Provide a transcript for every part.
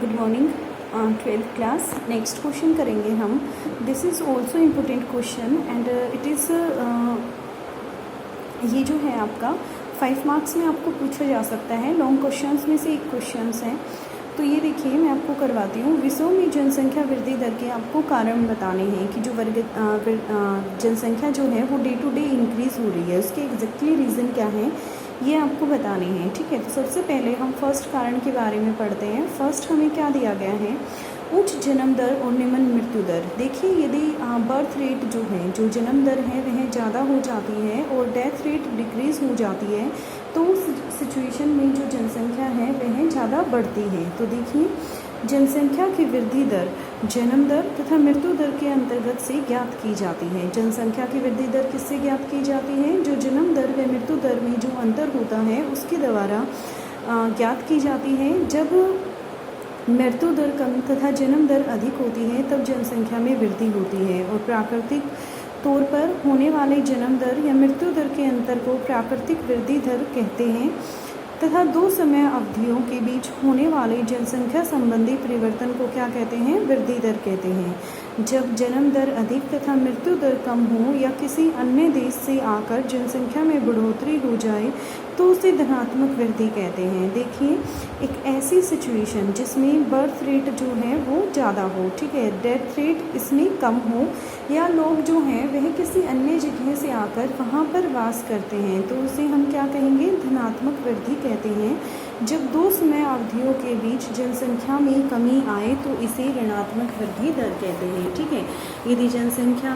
Good morning 12th class. Next question करेंगे हम। This is also important question and it is ये जो है आपका 5 मार्क्स में आपको पूछा जा सकता है। लॉन्ग क्वेश्चंस में से एक क्वेश्चंस है। तो ये देखिए मैं आपको करवाती हूँ। विश्व में जनसंख्या वृद्धि दर के आपको कारण बताने हैं कि जो जनसंख्या जो है वो डे टू डे इंक्रीज़ हो रही है, उसके एग्जैक्टली रीज़न क्या है ये आपको बताने हैं। ठीक है, तो सबसे पहले हम फर्स्ट कारण के बारे में पढ़ते हैं। फर्स्ट हमें क्या दिया गया है, उच्च जन्म दर और निम्न मृत्यु दर। देखिए यदि बर्थ रेट जो है, जो जन्म दर है वह ज़्यादा हो जाती है और डेथ रेट डिक्रीज़ हो जाती है, तो उस सिचुएशन में जो जनसंख्या है वह ज़्यादा बढ़ती है। तो देखिए जनसंख्या की वृद्धि दर जन्म दर तथा मृत्यु दर के अंतर्गत से ज्ञात की जाती है। जनसंख्या की वृद्धि दर किससे ज्ञात की जाती है? जो जन्म दर व मृत्यु दर में जो अंतर होता है उसके द्वारा ज्ञात की जाती है। जब मृत्यु दर कम तथा जन्म दर अधिक होती है तब जनसंख्या में वृद्धि होती है और प्राकृतिक तौर पर होने वाले जन्म दर या मृत्यु दर के अंतर को प्राकृतिक वृद्धि दर कहते हैं तथा दो समय अवधियों के बीच होने वाले जनसंख्या संबंधी परिवर्तन को क्या कहते हैं? वृद्धि दर कहते हैं। जब जन्म दर अधिक तथा मृत्यु दर कम हो या किसी अन्य देश से आकर जनसंख्या में बढ़ोतरी हो जाए तो उसे धनात्मक वृद्धि कहते हैं। देखिए एक ऐसी सिचुएशन जिसमें बर्थ रेट जो है वो ज़्यादा हो, ठीक है, डेथ रेट इसमें कम हो या लोग जो हैं वह किसी अन्य जगह से आकर वहाँ पर वास करते हैं तो उसे हम क्या कहेंगे? धनात्मक वृद्धि कहते हैं। जब दो समय अवधियों के बीच जनसंख्या में कमी आए तो इसे ऋणात्मक वृद्धि दर कहते हैं। ठीक है, यदि जनसंख्या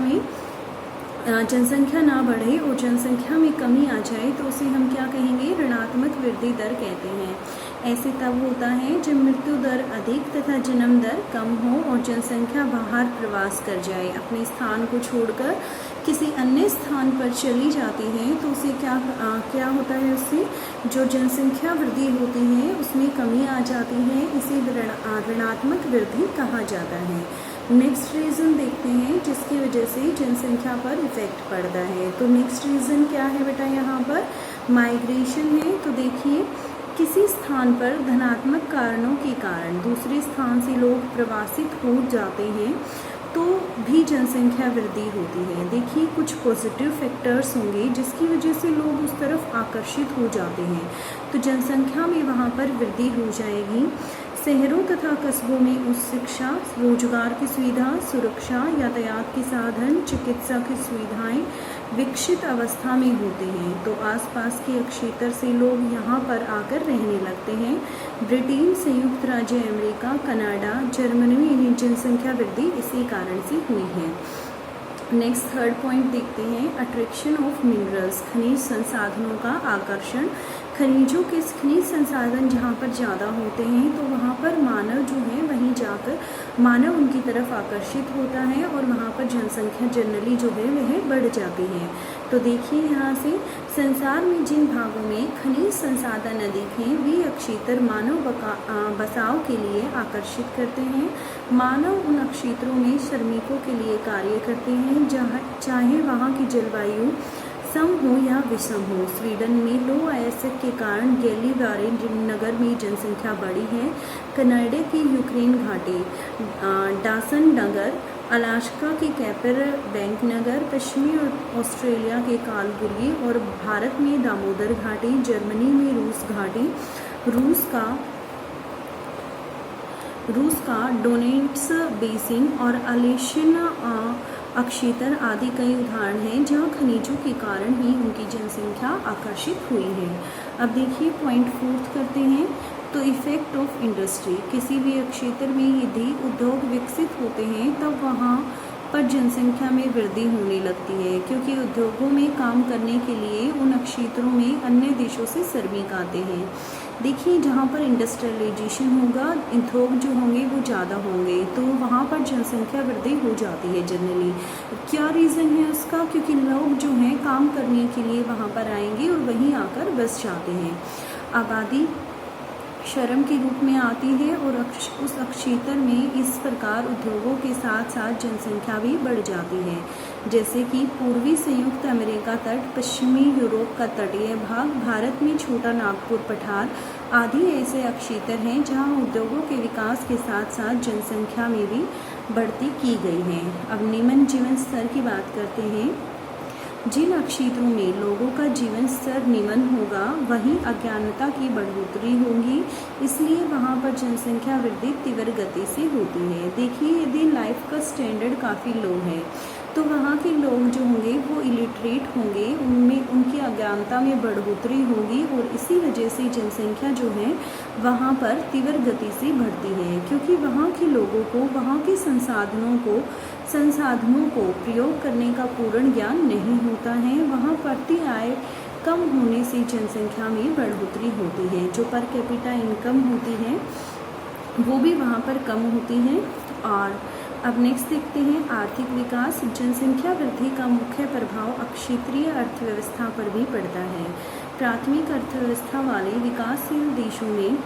ना बढ़े और जनसंख्या में कमी आ जाए तो उसे हम क्या कहेंगे? ऋणात्मक वृद्धि दर कहते हैं। ऐसे तब होता है जब मृत्यु दर अधिक तथा जन्म दर कम हो और जनसंख्या बाहर प्रवास कर जाए, अपने स्थान को छोड़कर किसी अन्य स्थान पर चली जाती है तो उसे क्या होता है? उससे जो जनसंख्या वृद्धि होती है उसमें कमी आ जाती है, इसे ऋणात्मक वृद्धि कहा जाता है। नेक्स्ट रीज़न देखते हैं जिसकी वजह से जनसंख्या पर इफेक्ट पड़ता है। तो नेक्स्ट रीज़न क्या है बेटा? यहाँ पर माइग्रेशन है। तो देखिए किसी स्थान पर धनात्मक कारणों के कारण दूसरे स्थान से लोग प्रवासित हो जाते हैं तो भी जनसंख्या वृद्धि होती है। देखिए कुछ पॉजिटिव फैक्टर्स होंगे जिसकी वजह से लोग उस तरफ आकर्षित हो जाते हैं तो जनसंख्या में वहाँ पर वृद्धि हो जाएगी। शहरों तथा कस्बों में उच्च शिक्षा, रोजगार की सुविधा, सुरक्षा, यातायात के साधन, चिकित्सा की सुविधाएं विकसित अवस्था में होते हैं तो आसपास के क्षेत्र से लोग यहाँ पर आकर रहने लगते हैं। ब्रिटेन, संयुक्त राज्य अमेरिका, कनाडा, जर्मनी में जनसंख्या वृद्धि इसी कारण से हुई है। नेक्स्ट थर्ड पॉइंट देखते हैं, अट्रैक्शन ऑफ मिनरल्स, खनिज संसाधनों का आकर्षण। खनिजों के खनिज संसाधन जहाँ पर ज़्यादा होते हैं तो वहाँ पर मानव जो है वहीं जाकर मानव उनकी तरफ आकर्षित होता है और वहाँ पर जनसंख्या जनरली जो है वह बढ़ जाती है। तो देखिए यहाँ से संसार में जिन भागों में खनिज संसाधन अधिक हैं वे क्षेत्र मानव बसाव के लिए आकर्षित करते हैं। मानव उन क्षेत्रों में श्रमिकों के लिए कार्य करते हैं चाहे वहाँ की जलवायु सम हो या विषम हो। स्वीडन में लो आयस्क के कारण गैलीवारे नगर में जनसंख्या बढ़ी है। कनाडा की यूक्रेन घाटी, डासन नगर, अलास्का के कैपर बैंक नगर, पश्चिमी ऑस्ट्रेलिया के कालगुरी और भारत में दामोदर घाटी, जर्मनी में रूस घाटी, रूस का डोनेट्स बेसिन और अलेशियन अक्षेत्र आदि कई उदाहरण हैं जहां खनिजों के कारण ही उनकी जनसंख्या आकर्षित हुई है। अब देखिए पॉइंट 4 करते हैं। तो इफेक्ट ऑफ इंडस्ट्री, किसी भी क्षेत्र में यदि उद्योग विकसित होते हैं तब वहाँ पर जनसंख्या में वृद्धि होने लगती है क्योंकि उद्योगों में काम करने के लिए उन क्षेत्रों में अन्य देशों से श्रमिक आते हैं। देखिए जहाँ पर इंडस्ट्रियलाइजेशन होगा, उद्योग जो होंगे वो ज़्यादा होंगे तो वहाँ पर जनसंख्या वृद्धि हो जाती है जनरली। क्या रीज़न है उसका? क्योंकि लोग जो हैं काम करने के लिए वहाँ पर आएंगे और वहीं आकर बस जाते हैं। आबादी श्रम के रूप में आती है और उस क्षेत्र में इस प्रकार उद्योगों के साथ साथ जनसंख्या भी बढ़ जाती है, जैसे कि पूर्वी संयुक्त अमेरिका तट, पश्चिमी यूरोप का तटीय भाग, भारत में छोटा नागपुर पठार, आदि ऐसे अक्षेत्र हैं जहाँ उद्योगों के विकास के साथ साथ जनसंख्या में भी बढ़ती की गई है। अब निम्न जीवन स्तर की बात करते हैं। जिन क्षेत्रों में लोगों का जीवन स्तर निम्न होगा वहीं अज्ञानता की बढ़ोतरी होगी, इसलिए वहाँ पर जनसंख्या वृद्धि तीव्र गति से होती है। देखिए, यदि लाइफ का स्टैंडर्ड काफ़ी लो है तो वहाँ के लोग जो होंगे वो इलिटरेट होंगे, उनमें उनकी अज्ञानता में बढ़ोतरी होगी और इसी वजह से जनसंख्या जो है वहाँ पर तीव्र गति से बढ़ती है, क्योंकि वहाँ के लोगों को वहाँ के संसाधनों को प्रयोग करने का पूर्ण ज्ञान नहीं होता है। वहाँ बढ़ती आय कम होने से जनसंख्या में बढ़ोतरी होती है। जो पर कैपिटा इनकम होती है वो भी वहाँ पर कम होती है। और अब नेक्स्ट देखते हैं आर्थिक विकास। जनसंख्या वृद्धि का मुख्य प्रभाव क्षेत्रीय अर्थव्यवस्था पर भी पड़ता है। प्राथमिक अर्थव्यवस्था वाले विकासशील देशों में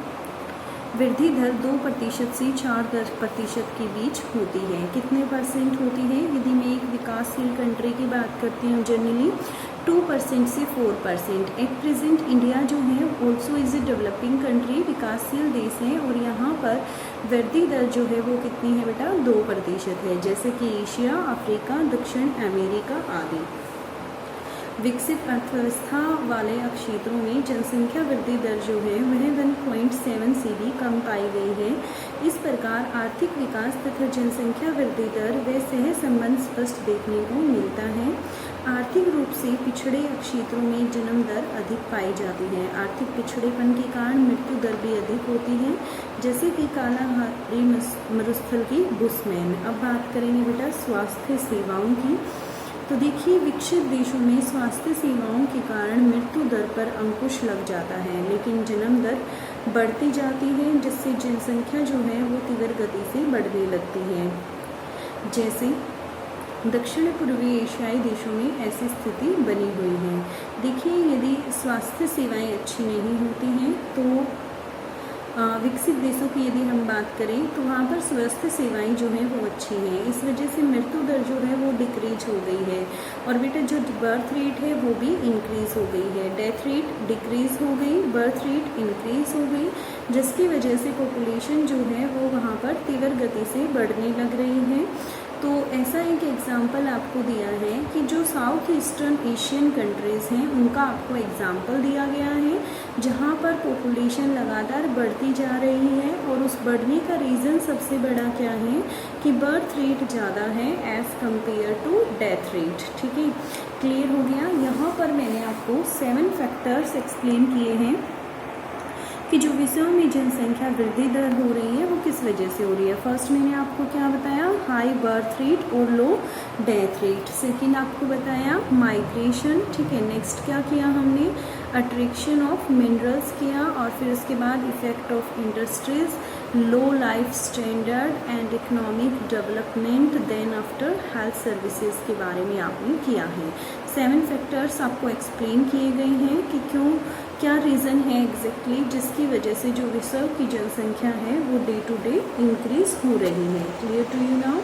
वृद्धि दर 2% से 4-10% के बीच होती है। कितने परसेंट होती है? यदि मैं एक विकासशील कंट्री की बात करती हूँ जनरली 2% से 4%। एट प्रेजेंट इंडिया जो है also is a developing country, विकासशील देश है, और यहाँ पर वृद्धि दर जो है वो कितनी है बेटा? 2% है, जैसे कि एशिया, अफ्रीका, दक्षिण अमेरिका आदि। विकसित अर्थव्यवस्था वाले क्षेत्रों में जनसंख्या वृद्धि दर जो है वह 1.7 से भी कम पाई गई है। इस प्रकार आर्थिक विकास तथा जनसंख्या वृद्धि दर व सह संबंध स्पष्ट देखने को मिलता है। आर्थिक रूप से पिछड़े क्षेत्रों में जन्म दर अधिक पाई जाती है। आर्थिक पिछड़ेपन के कारण मृत्यु दर भी अधिक होती है, जैसे कि कालाहारी मरुस्थल की बुशमैन। अब बात करेंगे बेटा स्वास्थ्य सेवाओं की। तो देखिए, विकसित देशों में स्वास्थ्य सेवाओं के कारण मृत्यु दर पर अंकुश लग जाता है, लेकिन जन्म दर बढ़ती जाती है, जिससे जनसंख्या जो है वो तीव्र गति से बढ़ने लगती है। जैसे दक्षिण पूर्वी एशियाई देशों में ऐसी स्थिति बनी हुई है। देखिए, यदि स्वास्थ्य सेवाएं अच्छी नहीं होती हैं तो विकसित देशों की यदि हम बात करें तो वहाँ पर स्वास्थ्य सेवाएं जो हैं वो अच्छी हैं। इस वजह से मृत्यु दर जो है वो डिक्रीज हो गई है, और बेटा जो बर्थ रेट है वो भी इंक्रीज हो गई है। डेथ रेट डिक्रीज हो गई, बर्थ रेट इंक्रीज हो गई, जिसकी वजह से पॉपुलेशन जो है वो वहाँ पर तीव्र गति से बढ़ने लग रही है। तो ऐसा एक एग्जाम्पल आपको दिया है कि जो साउथ ईस्टर्न एशियन कंट्रीज़ हैं उनका आपको एग्जाम्पल दिया गया है, जहाँ पर पॉपुलेशन लगातार बढ़ती जा रही है, और उस बढ़ने का रीज़न सबसे बड़ा क्या है कि बर्थ रेट ज़्यादा है as compare to death rate. ठीक है, क्लियर हो गया। यहाँ पर मैंने आपको 7 फैक्टर्स एक्सप्लेन किए हैं कि जो विषयों में जनसंख्या वृद्धि दर हो रही है वो किस वजह से हो रही है। फर्स्ट मैंने आपको क्या बताया? हाई बर्थ रेट और लो डेथ रेट। सेकंड आपको बताया माइग्रेशन। ठीक है, नेक्स्ट क्या किया हमने? अट्रैक्शन ऑफ मिनरल्स किया, और फिर उसके बाद effect of industries, low life standard and economic development, then after health services के बारे में आपने किया है। 7 फैक्टर्स आपको एक्सप्लेन किए गए हैं कि क्यों, क्या रीज़न है एग्जैक्टली जिसकी वजह से जो विश्व की जनसंख्या है वो डे टू डे इंक्रीज हो रही है। Clear to you now?